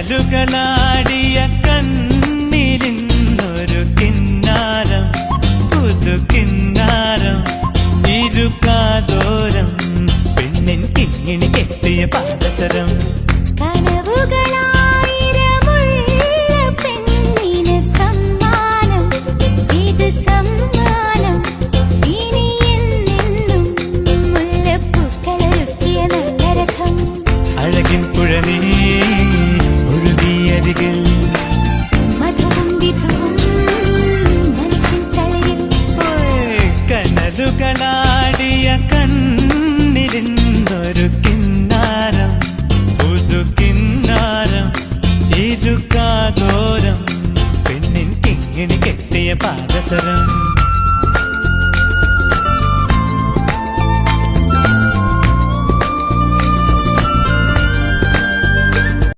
കനലുകളാടിയ കണ്ണിലിന്നൊരു കിന്നാരം, പുതു കിന്നാരം, ഇരുകാതോരം, പെണ്ണിൻ കിങ്ങിണി കെട്ടിയ പാദസരം. അഴകിൻ പുഴനീ ഒഴുകിയരികിൽ കനലുകളാടിയ കണ്ണിലിന്നൊരു കിന്നാരം, പുതു കിന്നാരം, ഇരുകാതോരം, പെണ്ണിൻ കിങ്ങിണി കെട്ടിയ പാദസരം.